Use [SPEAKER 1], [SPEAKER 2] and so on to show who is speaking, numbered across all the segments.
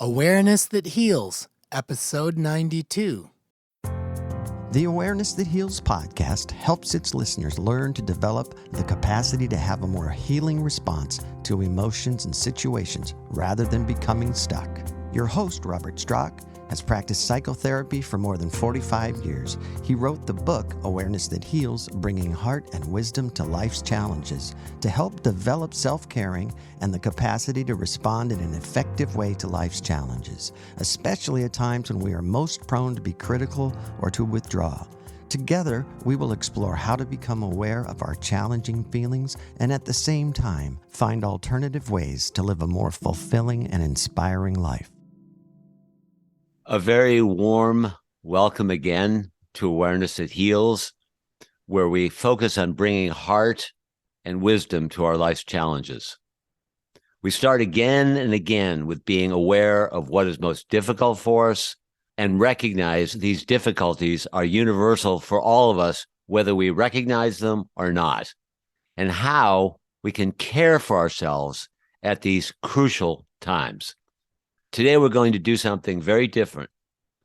[SPEAKER 1] Awareness That Heals, Episode 92.
[SPEAKER 2] The Awareness That Heals podcast helps its listeners learn to develop the capacity to have a more healing response to emotions and situations rather than becoming stuck. Your host, Robert Strock, has practiced psychotherapy for more than 45 years. He wrote the book, Awareness That Heals, Bringing Heart and Wisdom to Life's Challenges, to help develop self-caring and the capacity to respond in an effective way to life's challenges, especially at times when we are most prone to be critical or to withdraw. Together, we will explore how to become aware of our challenging feelings and at the same time find alternative ways to live a more fulfilling and inspiring life.
[SPEAKER 3] A very warm welcome again to Awareness That Heals, where we focus on bringing heart and wisdom to our life's challenges. We start again and again with being aware of what is most difficult for us and recognize these difficulties are universal for all of us, whether we recognize them or not, and how we can care for ourselves at these crucial times. Today, we're going to do something very different,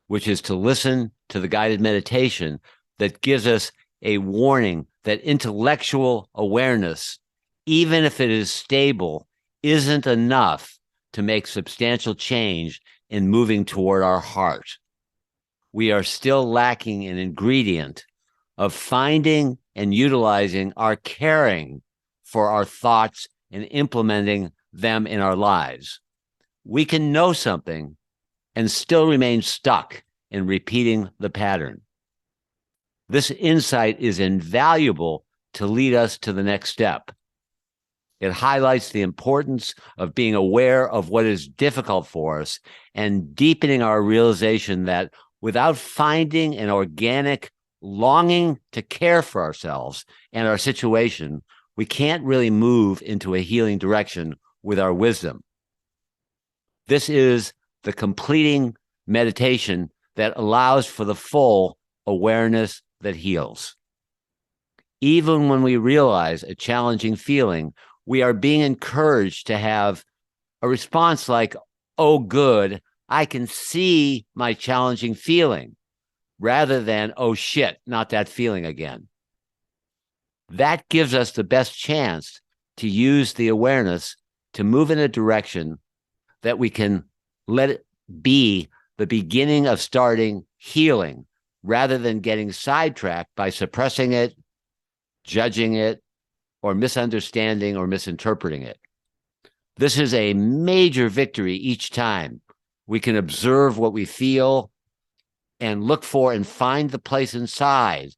[SPEAKER 3] which is to listen to the guided meditation that gives us a warning that intellectual awareness, even if it is stable, isn't enough to make substantial change in moving toward our heart. We are still lacking an ingredient of finding and utilizing our caring for our thoughts and implementing them in our lives. We can know something and still remain stuck in repeating the pattern. This insight is invaluable to lead us to the next step. It highlights the importance of being aware of what is difficult for us and deepening our realization that without finding an organic longing to care for ourselves and our situation, we can't really move into a healing direction with our wisdom. This is the completing meditation that allows for the full awareness that heals. Even when we realize a challenging feeling, we are being encouraged to have a response like, oh, good, I can see my challenging feeling, rather than, oh, shit, not that feeling again. That gives us the best chance to use the awareness to move in a direction that we can let it be the beginning of starting healing rather than getting sidetracked by suppressing it, judging it, or misunderstanding or misinterpreting it. This is a major victory each time. We can observe what we feel and look for and find the place inside,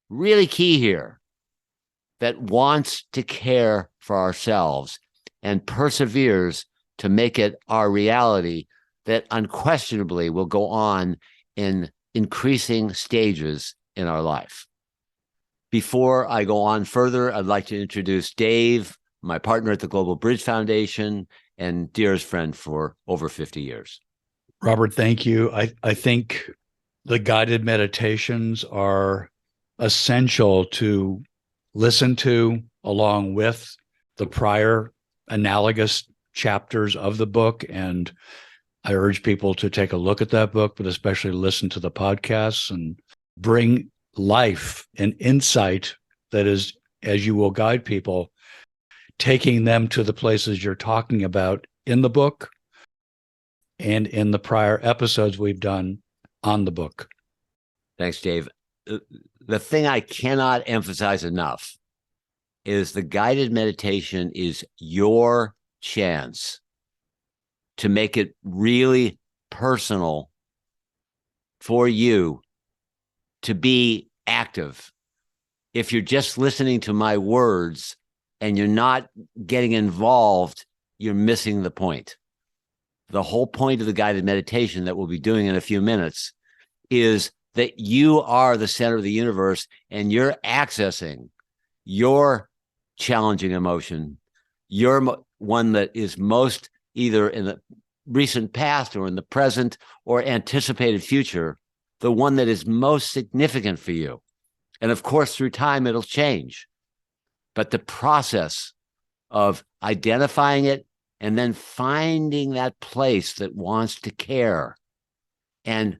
[SPEAKER 3] really key here, that wants to care for ourselves and perseveres to make it our reality that unquestionably will go on in increasing stages in our life. Before I go on further, I'd like to introduce Dave, my partner at the Global Bridge Foundation and dearest friend for over 50 years.
[SPEAKER 4] Robert, thank you. I think the guided meditations are essential to listen to along with the prior analogous chapters of the book, and I urge people to take a look at that book, but especially listen to the podcasts and bring life and insight that is, as you will guide people, taking them to the places you're talking about in the book and in the prior episodes we've done on the book.
[SPEAKER 3] Thanks, Dave. The thing I cannot emphasize enough is the guided meditation is your chance to make it really personal for you to be active. If you're just listening to my words and you're not getting involved, you're missing the point. The whole point of the guided meditation that we'll be doing in a few minutes is that you are the center of the universe and you're accessing your challenging emotion, your one that is most either in the recent past or in the present or anticipated future, the one that is most significant for you. And of course, through time, it'll change. But the process of identifying it, and then finding that place that wants to care and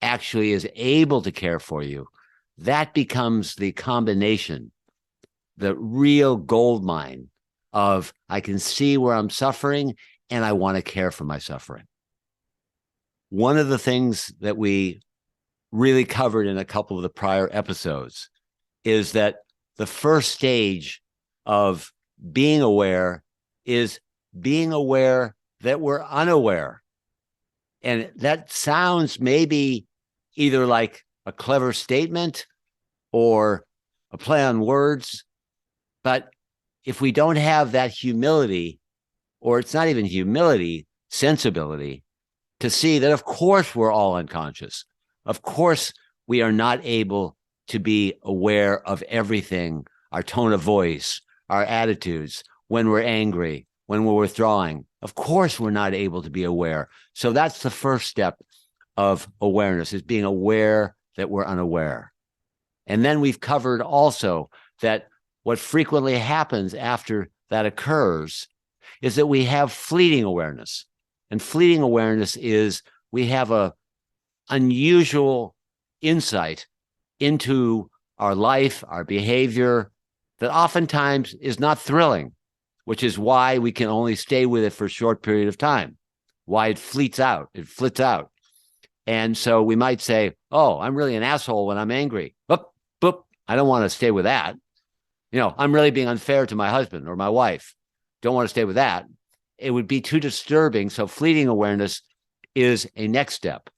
[SPEAKER 3] actually is able to care for you, that becomes the combination, the real gold mine of I can see where I'm suffering and I want to care for my suffering. One of the things that we really covered in a couple of the prior episodes is that the first stage of being aware is being aware that we're unaware. And that sounds maybe either like a clever statement or a play on words. But if we don't have that humility, or it's not even humility, sensibility, to see that, of course, we're all unconscious. Of course, we are not able to be aware of everything, our tone of voice, our attitudes, when we're angry, when we're withdrawing. Of course, we're not able to be aware. So that's the first step of awareness, is being aware that we're unaware. And then we've covered also that what frequently happens after that occurs is that we have fleeting awareness. And fleeting awareness is we have a unusual insight into our life, our behavior, that oftentimes is not thrilling, which is why we can only stay with it for a short period of time, why it flits out. And so we might say, oh, I'm really an asshole when I'm angry. Boop, boop. I don't want to stay with that. I'm really being unfair to my husband or my wife. Don't want to stay with that. It would be too disturbing. So fleeting awareness is a next step.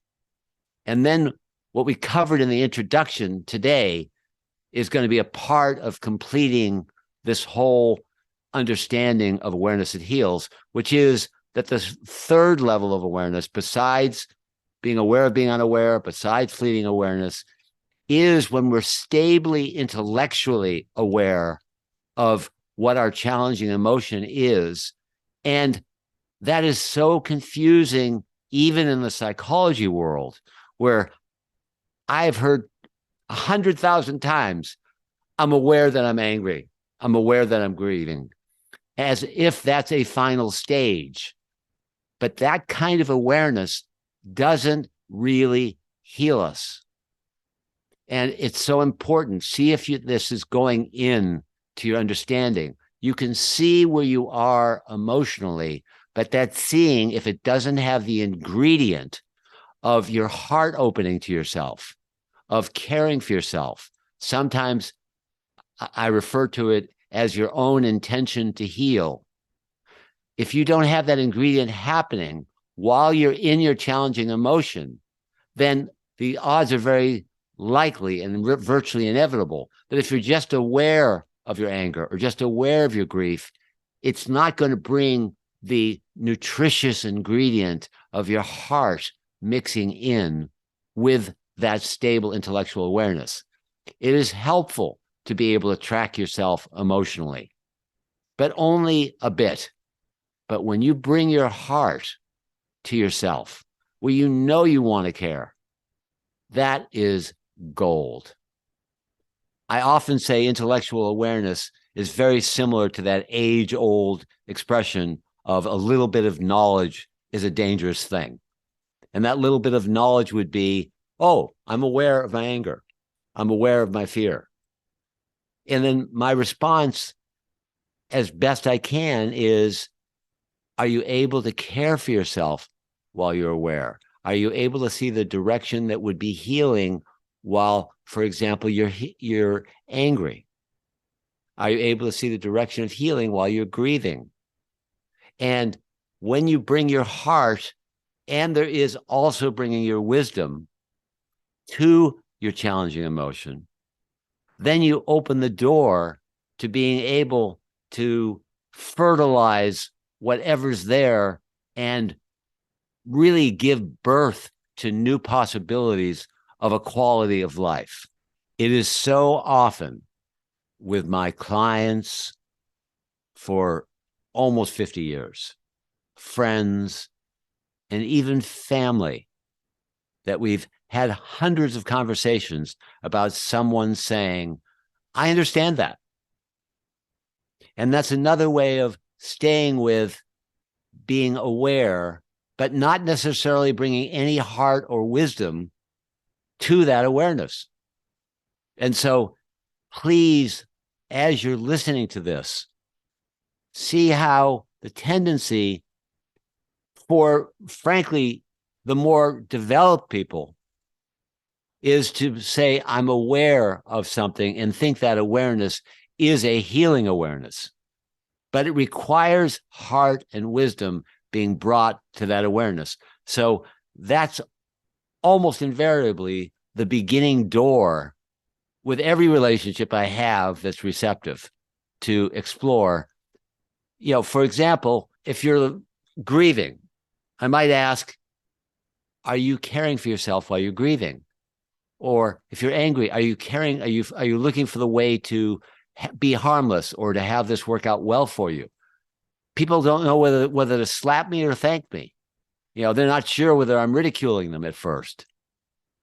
[SPEAKER 3] And then what we covered in the introduction today is going to be a part of completing this whole understanding of awareness that heals, which is that the third level of awareness, besides being aware of being unaware, besides fleeting awareness, is when we're stably intellectually aware of what our challenging emotion is. And that is so confusing, even in the psychology world, where I've heard 100,000 times, I'm aware that I'm angry. I'm aware that I'm grieving, as if that's a final stage. But that kind of awareness doesn't really heal us. And it's so important. See if this is going in to your understanding. You can see where you are emotionally, but that seeing, if it doesn't have the ingredient of your heart opening to yourself, of caring for yourself, sometimes I refer to it as your own intention to heal. If you don't have that ingredient happening while you're in your challenging emotion, then the odds are very likely and virtually inevitable that if you're just aware of your anger or just aware of your grief, it's not going to bring the nutritious ingredient of your heart mixing in with that stable intellectual awareness. It is helpful to be able to track yourself emotionally, but only a bit. But when you bring your heart to yourself, where you know you want to care, that is gold. I often say intellectual awareness is very similar to that age-old expression of a little bit of knowledge is a dangerous thing. And that little bit of knowledge would be, oh, I'm aware of my anger. I'm aware of my fear. And then my response, as best I can, is, are you able to care for yourself while you're aware? Are you able to see the direction that would be healing while, for example, you're angry? Are you able to see the direction of healing while you're grieving? And when you bring your heart, and there is also bringing your wisdom to your challenging emotion, then you open the door to being able to fertilize whatever's there and really give birth to new possibilities of a quality of life. It is so often with my clients for almost 50 years, friends, and even family, that we've had hundreds of conversations about someone saying, I understand that. And that's another way of staying with being aware, but not necessarily bringing any heart or wisdom to that awareness. And so please, as you're listening to this, see how the tendency for, frankly, the more developed people is to say, I'm aware of something and think that awareness is a healing awareness. But it requires heart and wisdom being brought to that awareness. So that's almost invariably the beginning door with every relationship I have that's receptive to explore. For example, if you're grieving, I might ask, are you caring for yourself while you're grieving? Or if you're angry, are you looking for the way to be harmless or to have this work out well for you? People don't know whether to slap me or thank me. They're not sure whether I'm ridiculing them at first.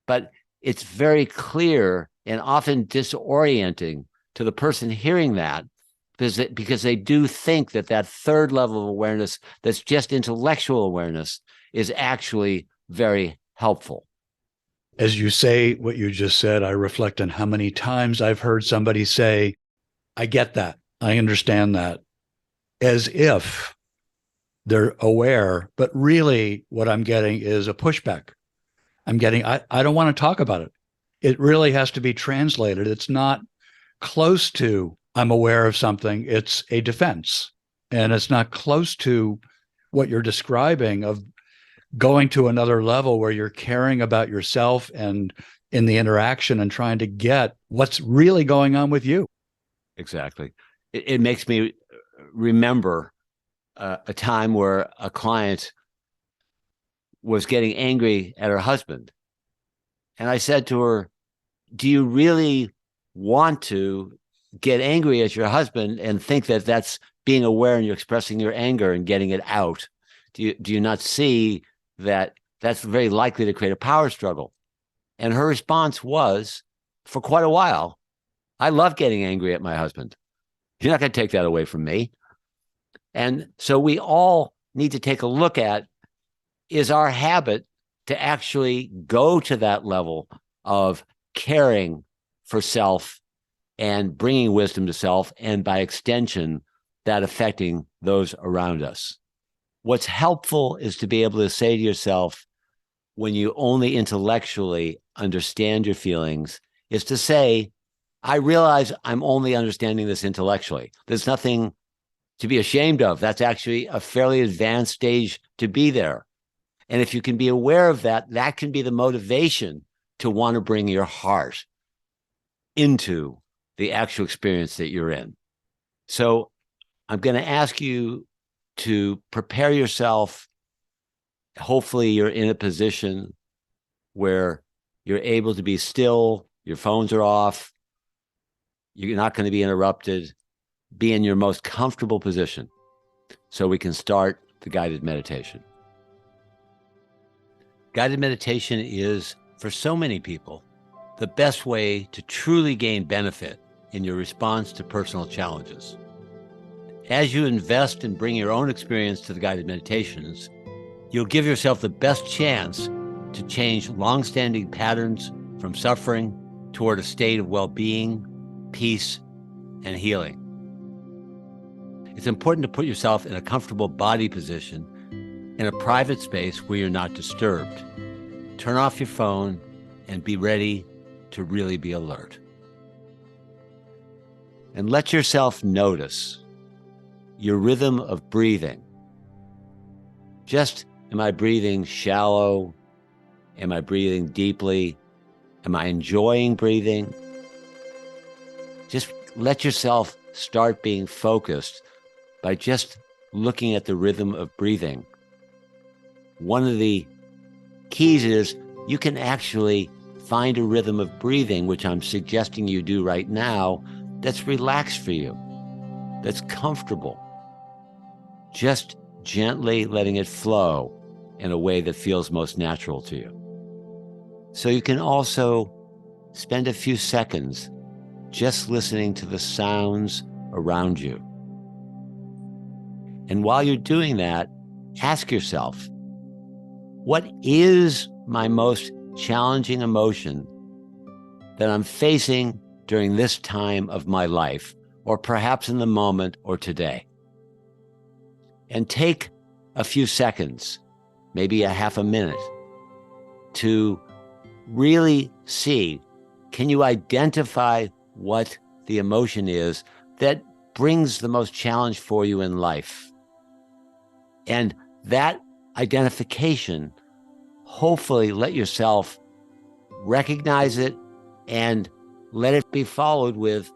[SPEAKER 3] But it's very clear and often disorienting to the person hearing that because they do think that third level of awareness that's just intellectual awareness is actually very helpful.
[SPEAKER 4] As you say what you just said, I reflect on how many times I've heard somebody say, I get that. I understand that, as if they're aware, but really what I'm getting is a pushback. I don't want to talk about it. It really has to be translated. It's not close to, I'm aware of something. It's a defense. And it's not close to what you're describing of going to another level where you're caring about yourself and in the interaction and trying to get what's really going on with you.
[SPEAKER 3] Exactly. It makes me remember a time where a client was getting angry at her husband. And I said to her, do you really want to get angry at your husband and think that that's being aware and you're expressing your anger and getting it out? Do you not see that that's very likely to create a power struggle? And her response was, for quite a while, I love getting angry at my husband. You're not going to take that away from me. And so we all need to take a look at, is our habit to actually go to that level of caring for self and bringing wisdom to self, and by extension, that affecting those around us. What's helpful is to be able to say to yourself, when you only intellectually understand your feelings, is to say, I realize I'm only understanding this intellectually. There's nothing to be ashamed of. That's actually a fairly advanced stage to be there. And if you can be aware of that, that can be the motivation to want to bring your heart into the actual experience that you're in. So I'm going to ask you to prepare yourself. Hopefully you're in a position where you're able to be still, your phones are off, you're not going to be interrupted. Be in your most comfortable position so we can start the guided meditation. Guided meditation is, for so many people, the best way to truly gain benefit in your response to personal challenges. As you invest and bring your own experience to the guided meditations, you'll give yourself the best chance to change long-standing patterns from suffering toward a state of well-being, peace, and healing. It's important to put yourself in a comfortable body position in a private space where you're not disturbed. Turn off your phone and be ready to really be alert. And let yourself notice your rhythm of breathing. Just, am I breathing shallow? Am I breathing deeply? Am I enjoying breathing? Just let yourself start being focused by just looking at the rhythm of breathing. One of the keys is you can actually find a rhythm of breathing, which I'm suggesting you do right now, that's relaxed for you, that's comfortable. Just gently letting it flow in a way that feels most natural to you. So you can also spend a few seconds just listening to the sounds around you. And while you're doing that, ask yourself, what is my most challenging emotion that I'm facing during this time of my life, or perhaps in the moment or today? And take a few seconds, maybe a half a minute, to really see, can you identify what the emotion is that brings the most challenge for you in life? And that identification, hopefully let yourself recognize it and let it be followed with,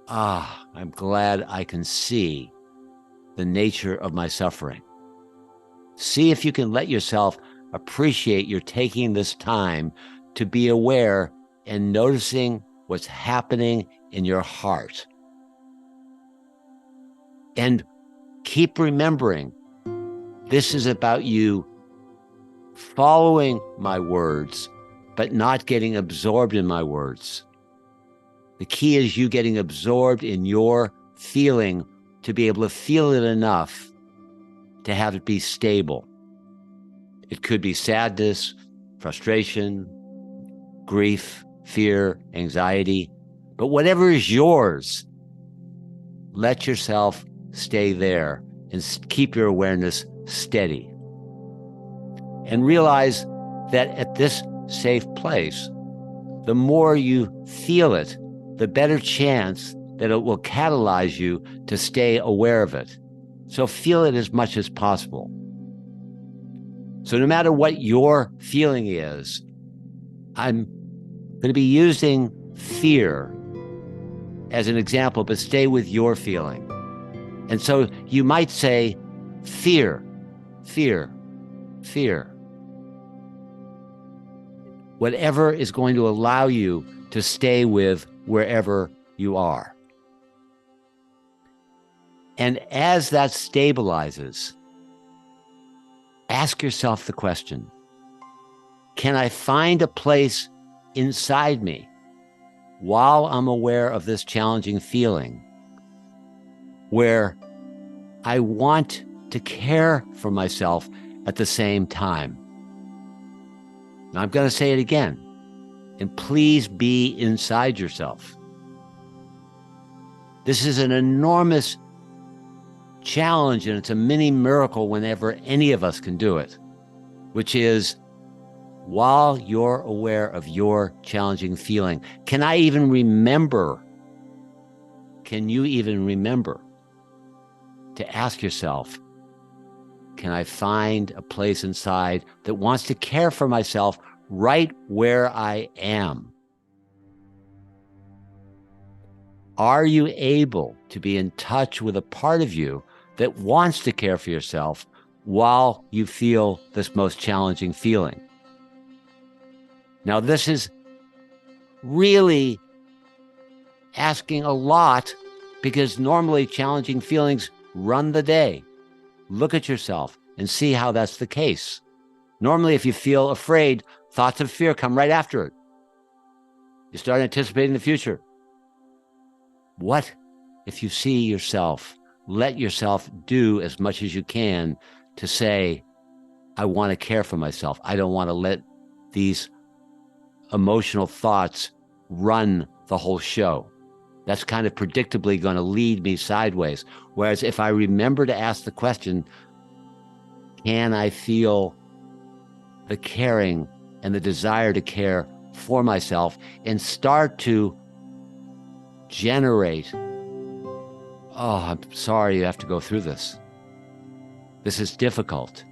[SPEAKER 3] I'm glad I can see the nature of my suffering. See if you can let yourself appreciate you're taking this time to be aware and noticing what's happening in your heart. And keep remembering, this is about you following my words, but not getting absorbed in my words. The key is you getting absorbed in your feeling to be able to feel it enough to have it be stable. It could be sadness, frustration, grief, fear, anxiety, but whatever is yours, let yourself stay there and keep your awareness steady. And realize that at this safe place, the more you feel it, the better chance that it will catalyze you to stay aware of it. So feel it as much as possible. So no matter what your feeling is, I'm going to be using fear as an example, but stay with your feeling. And so you might say, fear, fear, fear. Whatever is going to allow you to stay with wherever you are. And as that stabilizes, ask yourself the question, can I find a place inside me while I'm aware of this challenging feeling where I want to care for myself at the same time? Now, I'm going to say it again, and please be inside yourself. This is an enormous challenge, and it's a mini miracle whenever any of us can do it, which is, while you're aware of your challenging feeling, can you even remember to ask yourself, can I find a place inside that wants to care for myself right where I am? Are you able to be in touch with a part of you that wants to care for yourself while you feel this most challenging feeling? Now, this is really asking a lot, because normally challenging feelings run the day. Look at yourself and see how that's the case. Normally, if you feel afraid, thoughts of fear come right after it. You start anticipating the future. What if you see yourself, let yourself do as much as you can to say, I want to care for myself. I don't want to let these emotional thoughts run the whole show. That's kind of predictably going to lead me sideways. Whereas if I remember to ask the question, can I feel the caring and the desire to care for myself, and start to generate, I'm sorry you have to go through this. This is difficult.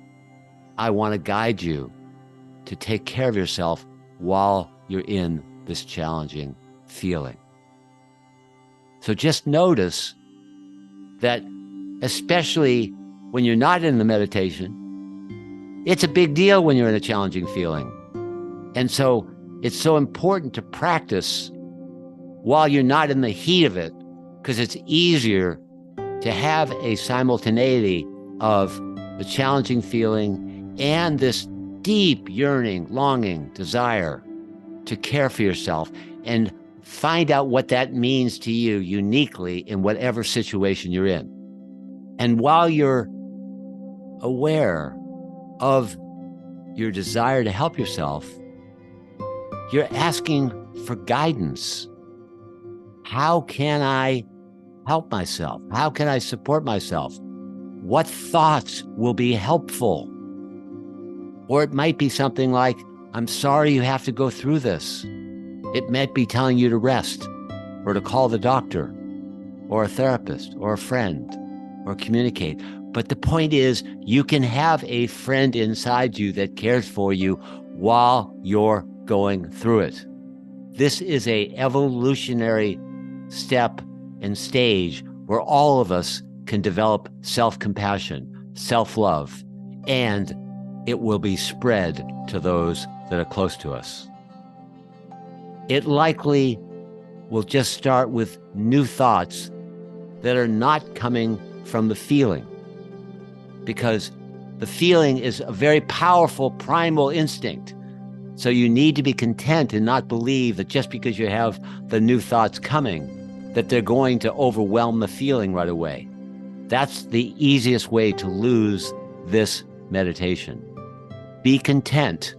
[SPEAKER 3] I want to guide you to take care of yourself while you're in this challenging feeling. So just notice that, especially when you're not in the meditation, it's a big deal when you're in a challenging feeling. And so it's so important to practice while you're not in the heat of it, because it's easier to have a simultaneity of the challenging feeling and this deep yearning, longing, desire to care for yourself, and find out what that means to you uniquely in whatever situation you're in. And while you're aware of your desire to help yourself, you're asking for guidance. How can I help myself? How can I support myself? What thoughts will be helpful? Or it might be something like, I'm sorry you have to go through this. It might be telling you to rest, or to call the doctor, or a therapist, or a friend, or communicate. But the point is, you can have a friend inside you that cares for you while you're going through it. This is an evolutionary step and stage where all of us can develop self-compassion, self-love, and it will be spread to those that are close to us. It likely will just start with new thoughts that are not coming from the feeling, because the feeling is a very powerful primal instinct. So you need to be content and not believe that just because you have the new thoughts coming, that they're going to overwhelm the feeling right away. That's the easiest way to lose this meditation. Be content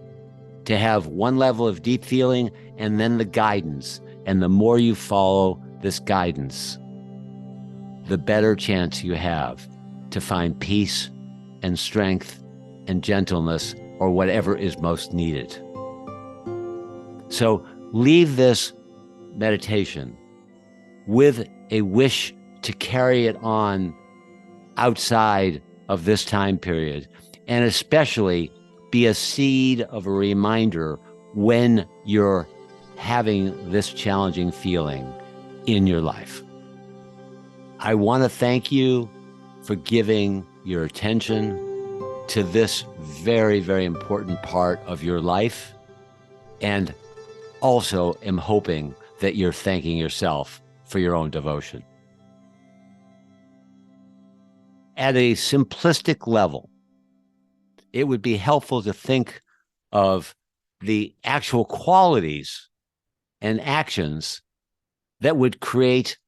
[SPEAKER 3] to have one level of deep feeling and then the guidance. And the more you follow this guidance, the better chance you have to find peace and strength and gentleness, or whatever is most needed. So leave this meditation with a wish to carry it on outside of this time period, and especially be a seed of a reminder when you're having this challenging feeling in your life. I want to thank you for giving your attention to this very, very important part of your life, and also am hoping that you're thanking yourself for your own devotion. At a simplistic level, it would be helpful to think of the actual qualities and actions that would create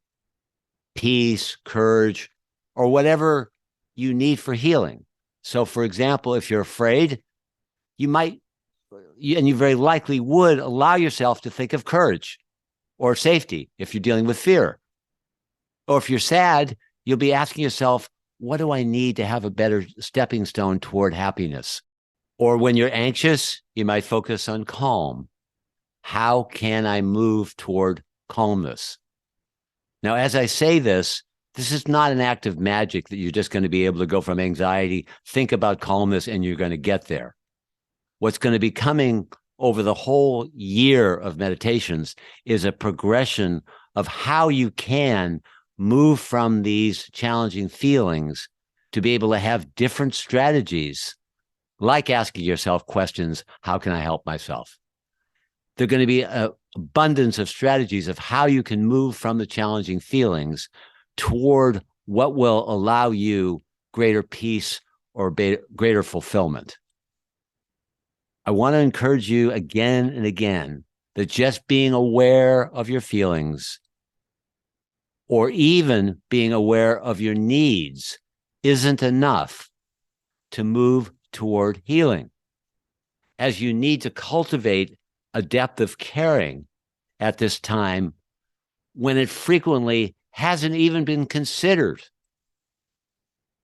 [SPEAKER 3] peace, courage, or whatever you need for healing. So, for example, if you're afraid, you might, and you very likely would, allow yourself to think of courage or safety if you're dealing with fear. Or if you're sad, you'll be asking yourself, what do I need to have a better stepping stone toward happiness? Or when you're anxious, you might focus on calm. How can I move toward calmness? Now, as I say this is not an act of magic that you're just going to be able to go from anxiety, think about calmness, and you're going to get there. What's going to be coming over the whole year of meditations is a progression of how you can move from these challenging feelings to be able to have different strategies, like asking yourself questions, how can I help myself? There are going to be an abundance of strategies of how you can move from the challenging feelings toward what will allow you greater peace or greater fulfillment. I want to encourage you again and again that just being aware of your feelings, or even being aware of your needs, isn't enough to move toward healing, as you need to cultivate a depth of caring at this time when it frequently hasn't even been considered.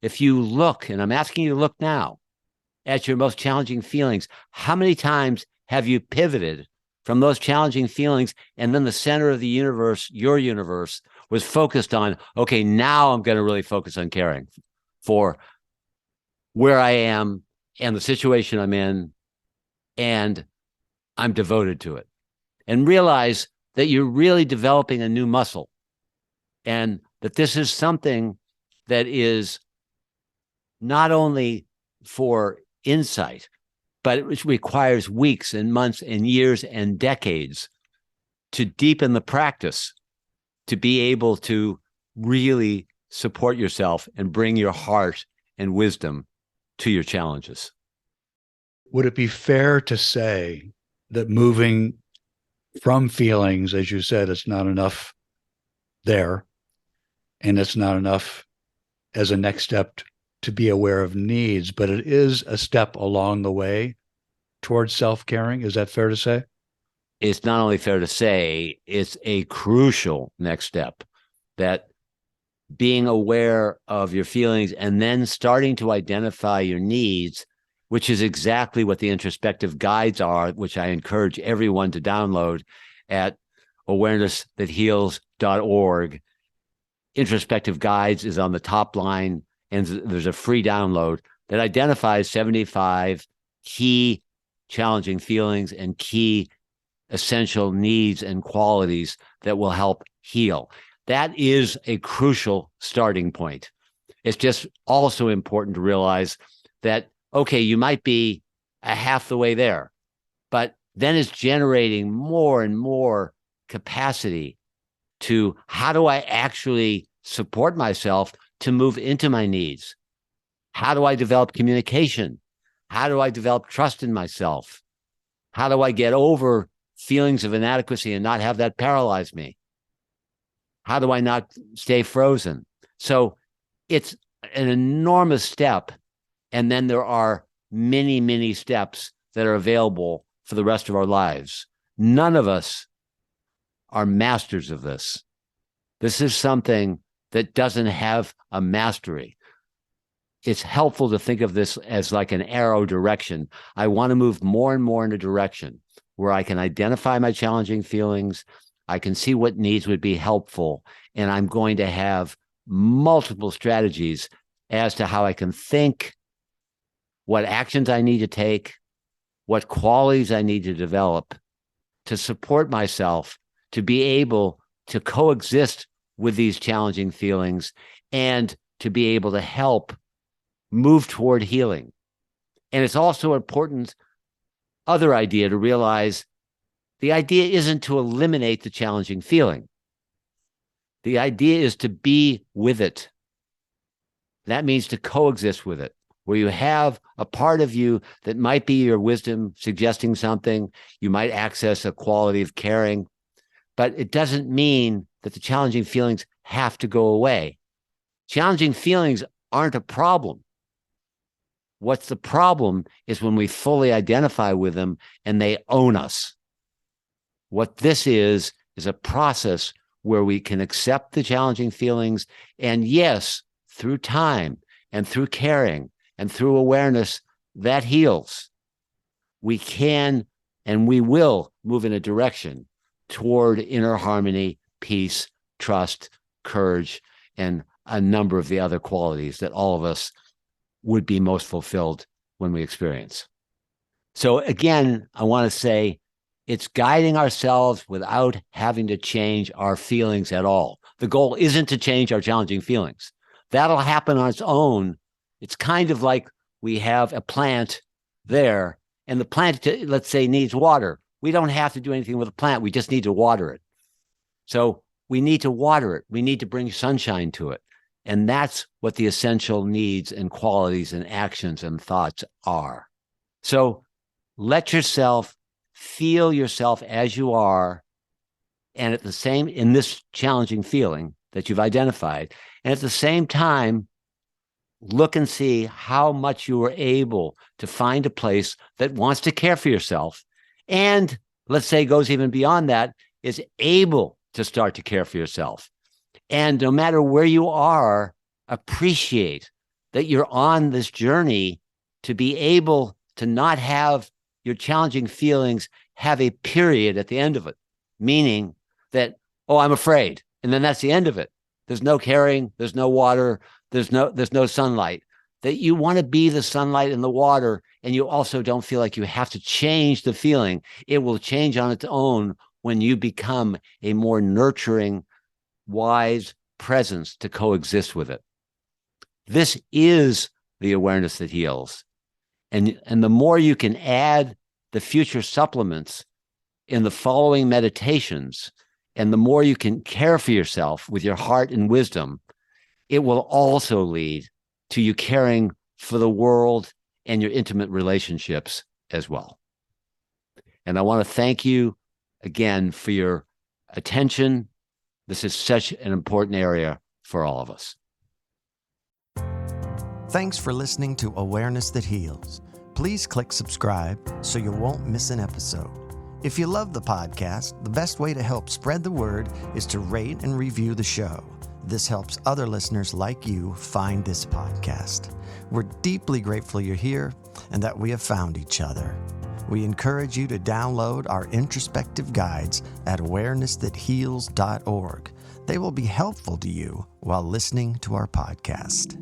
[SPEAKER 3] If you look, and I'm asking you to look now, at your most challenging feelings, how many times have you pivoted from those challenging feelings, and then the center of the universe, your universe, was focused on, okay, now I'm going to really focus on caring for where I am and the situation I'm in, and I'm devoted to it. And realize that you're really developing a new muscle, and that this is something that is not only for insight, but it requires weeks and months and years and decades to deepen the practice, to be able to really support yourself and bring your heart and wisdom to your challenges.
[SPEAKER 4] Would it be fair to say that moving from feelings, as you said, it's not enough there, and it's not enough as a next step to be aware of needs, but it is a step along the way towards self-caring. Is that fair to say?
[SPEAKER 3] It's not only fair to say, it's a crucial next step, that being aware of your feelings and then starting to identify your needs, which is exactly what the introspective guides are, which I encourage everyone to download at awareness-that-heals.org. Introspective guides is on the top line, and there's a free download that identifies 75 key challenging feelings and key essential needs and qualities that will help heal. That is a crucial starting point. It's just also important to realize that, okay, you might be a half the way there, but then it's generating more and more capacity to how do I actually support myself to move into my needs? How do I develop communication? How do I develop trust in myself? How do I get over feelings of inadequacy and not have that paralyze me? How do I not stay frozen? So it's an enormous step. And then there are many, many steps that are available for the rest of our lives. None of us are masters of this. This is something that doesn't have a mastery. It's helpful to think of this as like an arrow direction. I want to move more and more in a direction where I can identify my challenging feelings. I can see what needs would be helpful. And I'm going to have multiple strategies as to how I can think, what actions I need to take, what qualities I need to develop to support myself, to be able to coexist with these challenging feelings and to be able to help move toward healing. And it's also important other idea to realize the idea isn't to eliminate the challenging feeling. The idea is to be with it. That means to coexist with it, where you have a part of you that might be your wisdom suggesting something. You might access a quality of caring, but it doesn't mean that the challenging feelings have to go away. Challenging feelings aren't a problem. What's the problem is when we fully identify with them and they own us. What this is a process where we can accept the challenging feelings. And yes, through time and through caring and through awareness, that heals. We can and we will move in a direction toward inner harmony, peace, trust, courage, and a number of the other qualities that all of us would be most fulfilled when we experience. So again, I want to say it's guiding ourselves without having to change our feelings at all. The goal isn't to change our challenging feelings. That'll happen on its own. It's kind of like we have a plant there, and the plant, let's say, needs water. We don't have to do anything with the plant. We just need to water it. So we need to water it. We need to bring sunshine to it. And that's what the essential needs and qualities and actions and thoughts are. So let yourself feel yourself as you are, and at the same, in this challenging feeling that you've identified, and at the same time, look and see how much you are able to find a place that wants to care for yourself. And let's say goes even beyond that, is able to start to care for yourself. And no matter where you are, appreciate that you're on this journey to be able to not have your challenging feelings have a period at the end of it, meaning that, oh, I'm afraid. And then that's the end of it. There's no caring, there's no water, there's no sunlight. That you want to be the sunlight and the water, and you also don't feel like you have to change the feeling. It will change on its own when you become a more nurturing, wise presence to coexist with it. This is the awareness that heals. And the more you can add the future supplements in the following meditations, and the more you can care for yourself with your heart and wisdom, it will also lead to you caring for the world and your intimate relationships as well. And I want to thank you again for your attention. This is such an important area for all of us.
[SPEAKER 2] Thanks for listening to Awareness That Heals. Please click subscribe so you won't miss an episode. If you love the podcast, the best way to help spread the word is to rate and review the show. This helps other listeners like you find this podcast. We're deeply grateful you're here and that we have found each other. We encourage you to download our introspective guides at awareness-that-heals.org. They will be helpful to you while listening to our podcast.